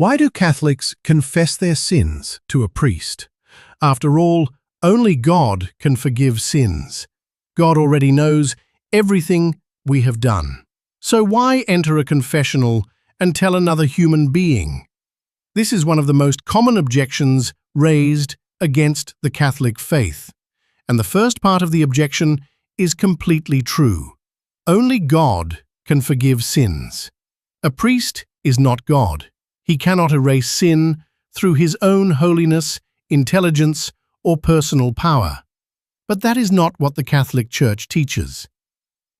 Why do Catholics confess their sins to a priest? After all, only God can forgive sins. God already knows everything we have done. So why enter a confessional and tell another human being? This is one of the most common objections raised against the Catholic faith. And the first part of the objection is completely true. Only God can forgive sins. A priest is not God. He cannot erase sin through his own holiness, intelligence, or personal power. But that is not what the Catholic Church teaches.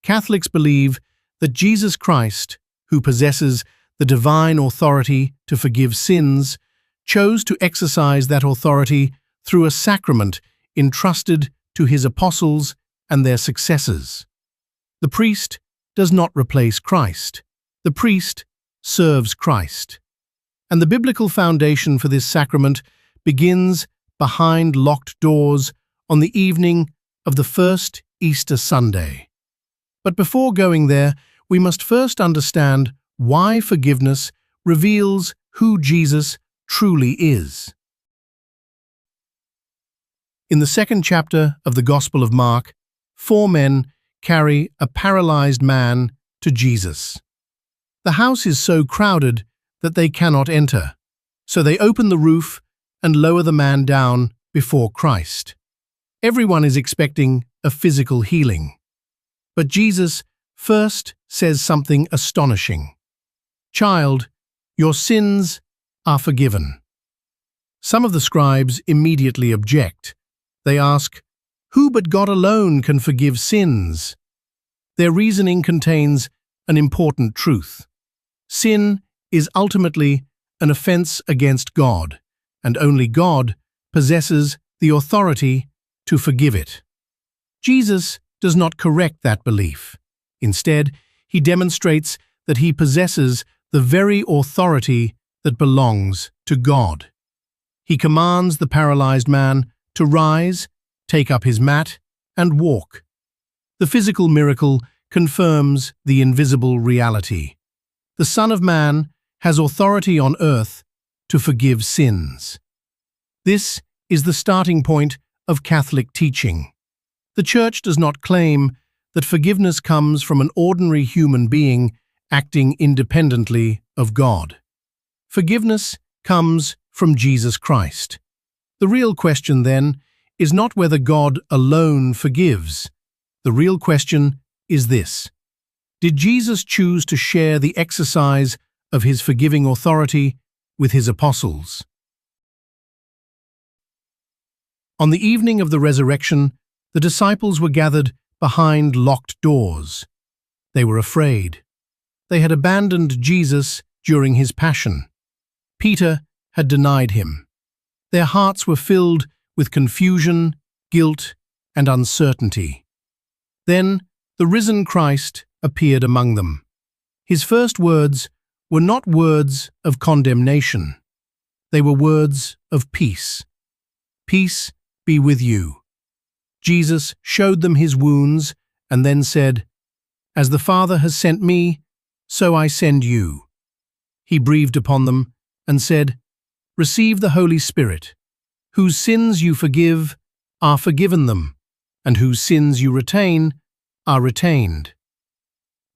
Catholics believe that Jesus Christ, who possesses the divine authority to forgive sins, chose to exercise that authority through a sacrament entrusted to his apostles and their successors. The priest does not replace Christ. The priest serves Christ. And the biblical foundation for this sacrament begins behind locked doors on the evening of the first Easter Sunday. But before going there, we must first understand why forgiveness reveals who Jesus truly is. In the second chapter of the Gospel of Mark, 4 men carry a paralyzed man to Jesus. The house is so crowded that they cannot enter, so they open the roof and lower the man down before Christ. Everyone is expecting a physical healing. But Jesus first says something astonishing. "Child, your sins are forgiven." Some of the scribes immediately object. They ask, "Who but God alone can forgive sins?" Their reasoning contains an important truth. Sin is ultimately an offense against God, and only God possesses the authority to forgive it. Jesus does not correct that belief. Instead, he demonstrates that he possesses the very authority that belongs to God. He commands the paralyzed man to rise, take up his mat, and walk. The physical miracle confirms the invisible reality. The Son of Man has authority on earth to forgive sins. This is the starting point of Catholic teaching. The Church does not claim that forgiveness comes from an ordinary human being acting independently of God. Forgiveness comes from Jesus Christ. The real question, then, is not whether God alone forgives. The real question is this: did Jesus choose to share the exercise of his forgiving authority with his apostles? On the evening of the resurrection, the disciples were gathered behind locked doors. They were afraid. They had abandoned Jesus during his passion. Peter had denied him. Their hearts were filled with confusion, guilt, and uncertainty. Then the risen Christ appeared among them. His first words were not words of condemnation. They were words of peace. "Peace be with you." Jesus showed them his wounds and then said, "As the Father has sent me, so I send you." He breathed upon them and said, "Receive the Holy Spirit. Whose sins you forgive are forgiven them, and whose sins you retain are retained."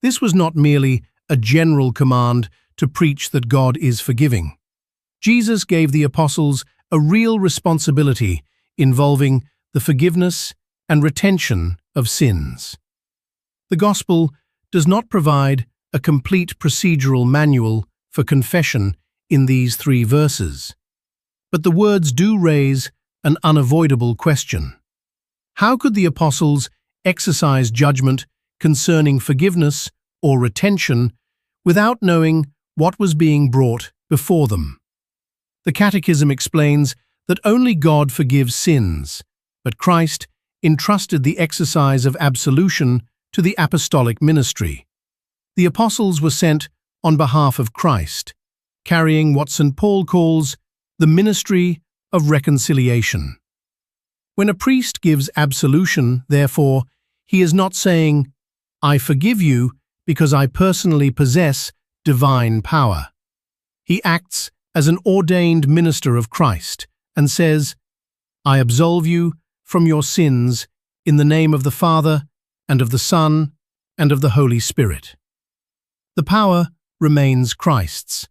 This was not merely a general command to preach that God is forgiving. Jesus gave the apostles a real responsibility involving the forgiveness and retention of sins. The Gospel does not provide a complete procedural manual for confession in these 3 verses, but the words do raise an unavoidable question. How could the apostles exercise judgment concerning forgiveness or retention without knowing what was being brought before them? The Catechism explains that only God forgives sins, but Christ entrusted the exercise of absolution to the apostolic ministry. The apostles were sent on behalf of Christ, carrying what St. Paul calls the ministry of reconciliation. When a priest gives absolution, therefore, he is not saying, "I forgive you because I personally possess divine power." He acts as an ordained minister of Christ and says, "I absolve you from your sins in the name of the Father and of the Son and of the Holy Spirit." The power remains Christ's.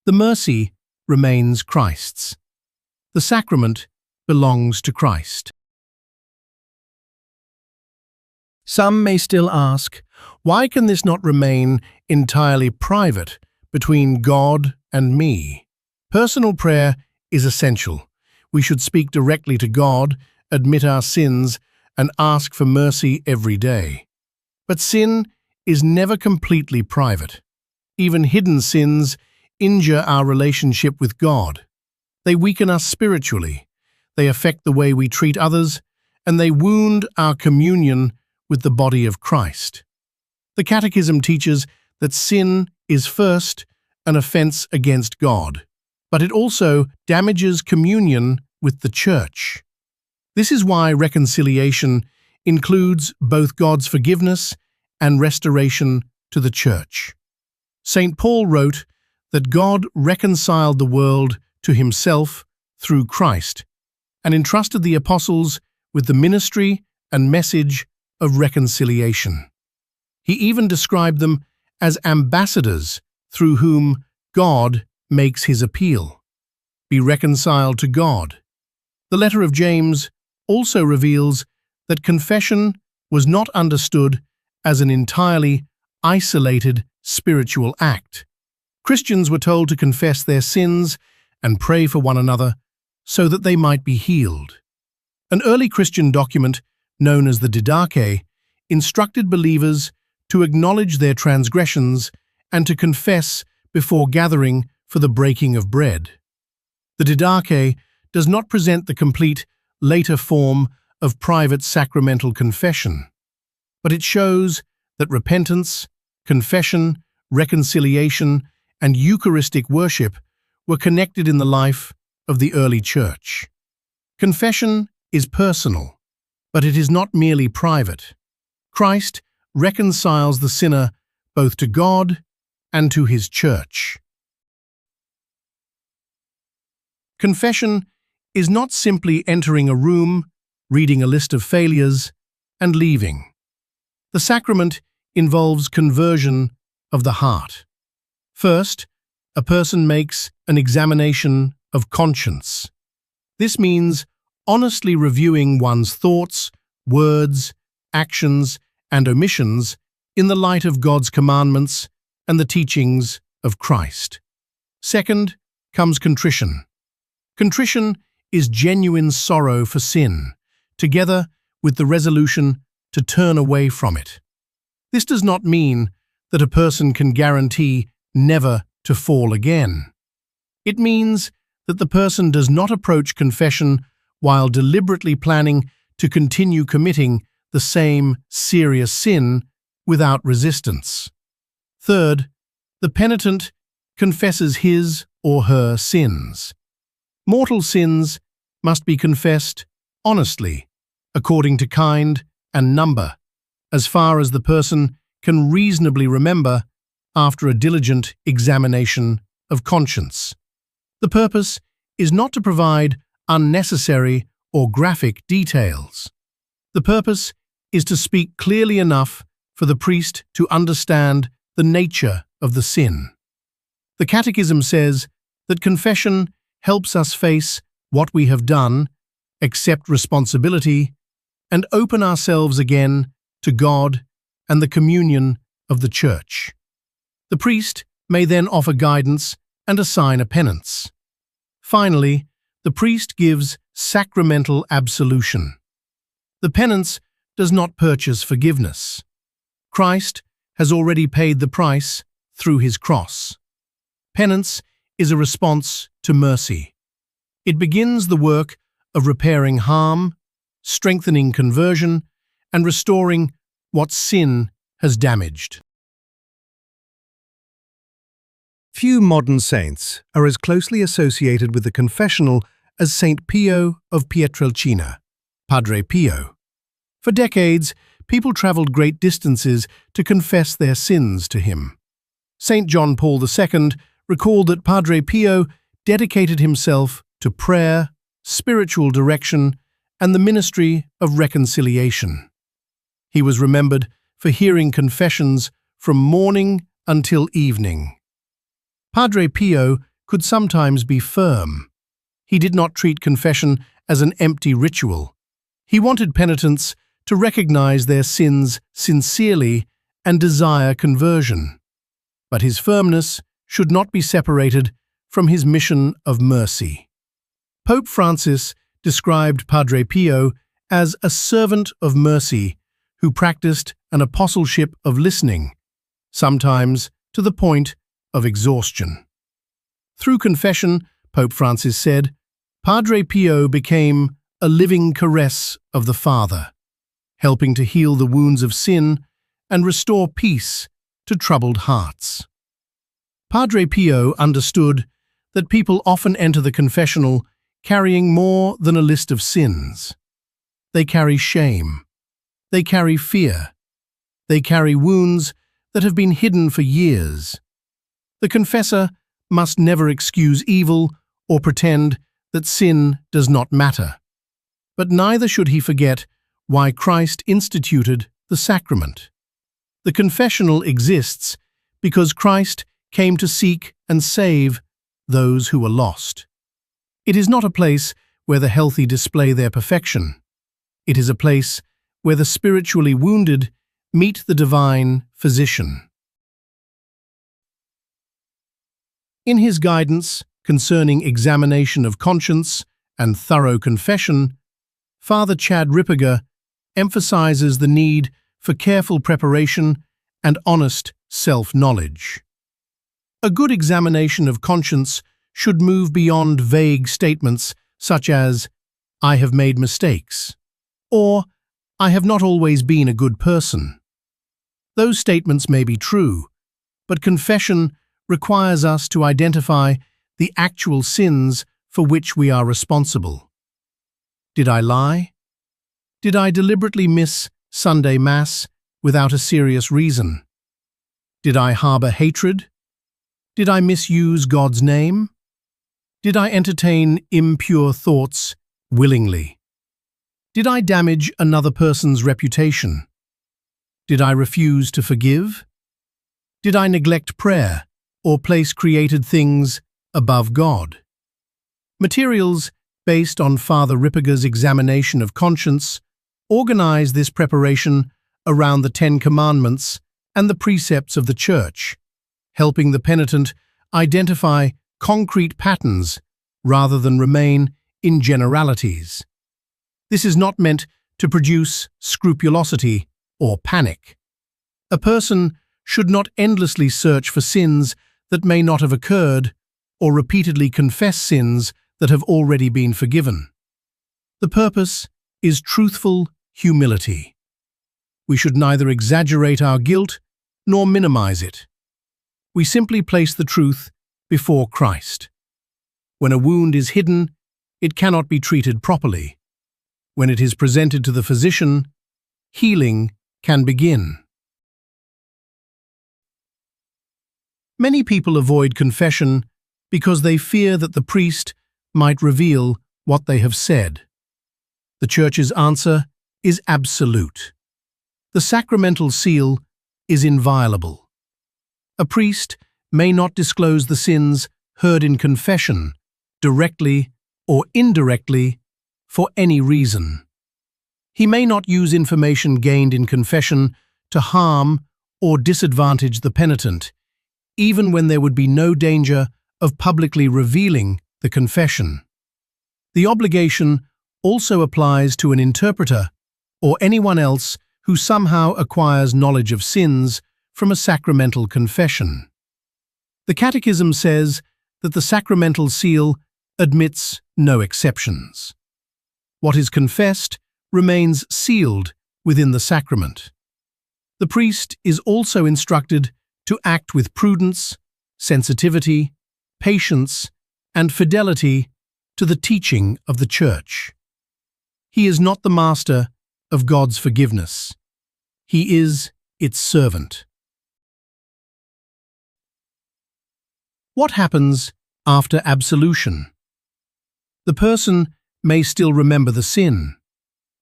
The mercy remains Christ's. The sacrament belongs to Christ. Some may still ask, why can this not remain entirely private between God and me? Personal prayer is essential. We should speak directly to God, admit our sins, and ask for mercy every day. But sin is never completely private. Even hidden sins injure our relationship with God. They weaken us spiritually, they affect the way we treat others, and they wound our communion with the body of Christ. The Catechism teaches that sin is first an offense against God, but it also damages communion with the Church. This is why reconciliation includes both God's forgiveness and restoration to the Church. St. Paul wrote that God reconciled the world to himself through Christ and entrusted the apostles with the ministry and message of reconciliation. He even described them as ambassadors through whom God makes his appeal. Be reconciled to God. The letter of James also reveals that confession was not understood as an entirely isolated spiritual act. Christians were told to confess their sins and pray for one another so that they might be healed. An early Christian document, known as the Didache, instructed believers to acknowledge their transgressions and to confess before gathering for the breaking of bread. The Didache does not present the complete, later form of private sacramental confession, but it shows that repentance, confession, reconciliation, and Eucharistic worship were connected in the life of the early Church. Confession is personal, but it is not merely private. Christ reconciles the sinner both to God and to his Church. Confession is not simply entering a room, reading a list of failures, and leaving. The sacrament involves conversion of the heart. First, a person makes an examination of conscience. This means honestly reviewing one's thoughts, words, actions, and omissions in the light of God's commandments and the teachings of Christ. Second comes contrition. Contrition is genuine sorrow for sin, together with the resolution to turn away from it. This does not mean that a person can guarantee never to fall again. It means that the person does not approach confession while deliberately planning to continue committing the same serious sin without resistance. Third, the penitent confesses his or her sins. Mortal sins must be confessed honestly, according to kind and number, as far as the person can reasonably remember after a diligent examination of conscience. The purpose is not to provide unnecessary or graphic details. The purpose is to speak clearly enough for the priest to understand the nature of the sin. The Catechism says that confession helps us face what we have done, accept responsibility, and open ourselves again to God and the communion of the Church. The priest may then offer guidance and assign a penance. Finally, the priest gives sacramental absolution. The penance does not purchase forgiveness. Christ has already paid the price through his cross. Penance is a response to mercy. It begins the work of repairing harm, strengthening conversion, and restoring what sin has damaged. Few modern saints are as closely associated with the confessional as Saint Pio of Pietrelcina, Padre Pio. For decades, people traveled great distances to confess their sins to him. Saint John Paul II recalled that Padre Pio dedicated himself to prayer, spiritual direction, and the ministry of reconciliation. He was remembered for hearing confessions from morning until evening. Padre Pio could sometimes be firm. He did not treat confession as an empty ritual. He wanted penitents to recognize their sins sincerely and desire conversion. But his firmness should not be separated from his mission of mercy. Pope Francis described Padre Pio as a servant of mercy who practiced an apostleship of listening, sometimes to the point of exhaustion. Through confession, Pope Francis said, Padre Pio became a living caress of the Father, helping to heal the wounds of sin and restore peace to troubled hearts. Padre Pio understood that people often enter the confessional carrying more than a list of sins. They carry shame. They carry fear. They carry wounds that have been hidden for years. The confessor must never excuse evil or pretend that sin does not matter. But neither should he forget why Christ instituted the sacrament. The confessional exists because Christ came to seek and save those who were lost. It is not a place where the healthy display their perfection. It is a place where the spiritually wounded meet the divine physician. In his guidance concerning examination of conscience and thorough confession, Father Chad Ripperger emphasizes the need for careful preparation and honest self-knowledge. A good examination of conscience should move beyond vague statements such as, "I have made mistakes," or "I have not always been a good person." Those statements may be true, but confession requires us to identify the actual sins for which we are responsible. Did I lie? Did I deliberately miss Sunday Mass without a serious reason? Did I harbor hatred? Did I misuse God's name? Did I entertain impure thoughts willingly? Did I damage another person's reputation? Did I refuse to forgive? Did I neglect prayer or place created things above God? Materials based on Father Ripperger's examination of conscience organize this preparation around the 10 Commandments and the precepts of the Church, helping the penitent identify concrete patterns rather than remain in generalities. This is not meant to produce scrupulosity or panic. A person should not endlessly search for sins that may not have occurred or repeatedly confess sins that have already been forgiven. The purpose is truthful humility. We should neither exaggerate our guilt nor minimize it. We simply place the truth before Christ. When a wound is hidden, it cannot be treated properly. When it is presented to the physician, healing can begin. Many people avoid confession because they fear that the priest might reveal what they have said. The Church's answer is absolute. The sacramental seal is inviolable. A priest may not disclose the sins heard in confession, directly or indirectly, for any reason. He may not use information gained in confession to harm or disadvantage the penitent, even when there would be no danger of publicly revealing the confession. The obligation also applies to an interpreter or anyone else who somehow acquires knowledge of sins from a sacramental confession. The Catechism says that the sacramental seal admits no exceptions. What is confessed remains sealed within the sacrament. The priest is also instructed to act with prudence, sensitivity, patience, and fidelity to the teaching of the Church. He is not the master of God's forgiveness. He is its servant. What happens After absolution, the person may still remember the sin.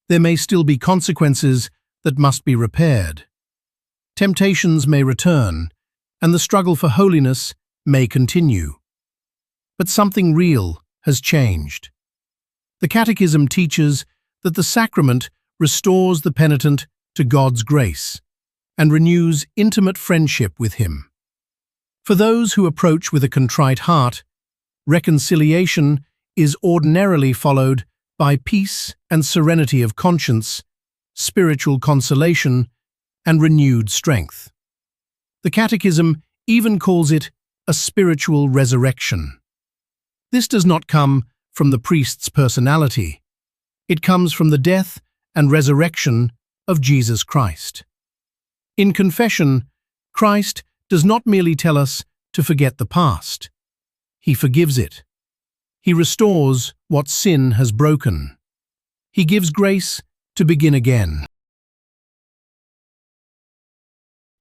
There may still be consequences that must be repaired. Temptations may return, and the struggle for holiness may continue. But something real has changed. The Catechism teaches that the sacrament restores the penitent to God's grace and renews intimate friendship with Him. For those who approach with a contrite heart, reconciliation is ordinarily followed by peace and serenity of conscience, spiritual consolation, and renewed strength. The Catechism even calls it a spiritual resurrection. This does not come from the priest's personality. It comes from the death and resurrection of Jesus Christ. In confession, Christ does not merely tell us to forget the past. He forgives it. He restores what sin has broken. He gives grace to begin again.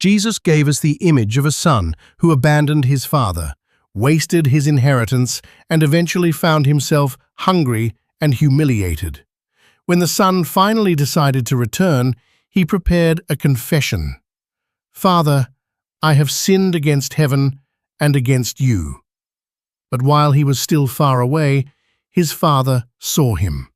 Jesus gave us the image of a son who abandoned his father, wasted his inheritance, and eventually found himself hungry and humiliated. When the son finally decided to return, he prepared a confession. "Father, I have sinned against heaven and against you." But while he was still far away, his father saw him.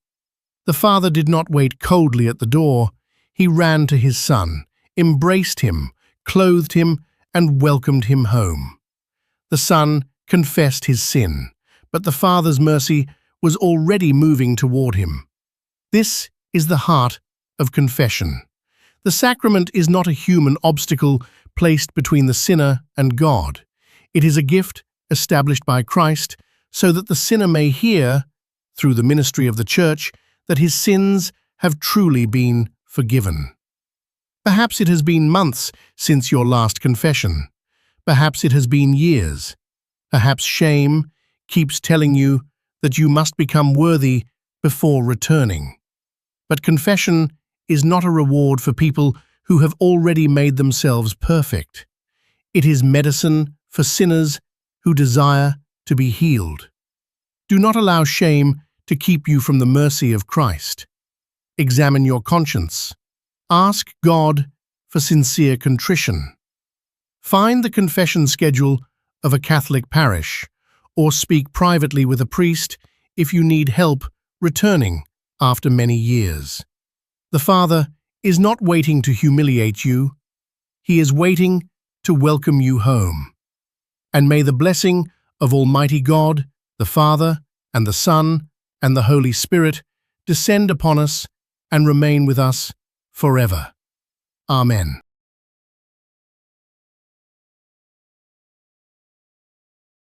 The father did not wait coldly at the door. He ran to his son, embraced him, clothed him, and welcomed him home. The son confessed his sin, but the father's mercy was already moving toward him. This is the heart of confession. The sacrament is not a human obstacle placed between the sinner and God. It is a gift established by Christ so that the sinner may hear, through the ministry of the Church, that his sins have truly been forgiven. Perhaps it has been months since your last confession. Perhaps it has been years. Perhaps shame keeps telling you that you must become worthy before returning. But confession is not a reward for people who have already made themselves perfect. It is medicine for sinners who desire to be healed. Do not allow shame to keep you from the mercy of Christ. Examine your conscience. Ask God for sincere contrition. Find the confession schedule of a Catholic parish, or speak privately with a priest if you need help returning after many years. The Father is not waiting to humiliate you. He is waiting to welcome you home. And may the blessing of Almighty God, the Father, and the Son, and the Holy Spirit descend upon us and remain with us forever. Amen.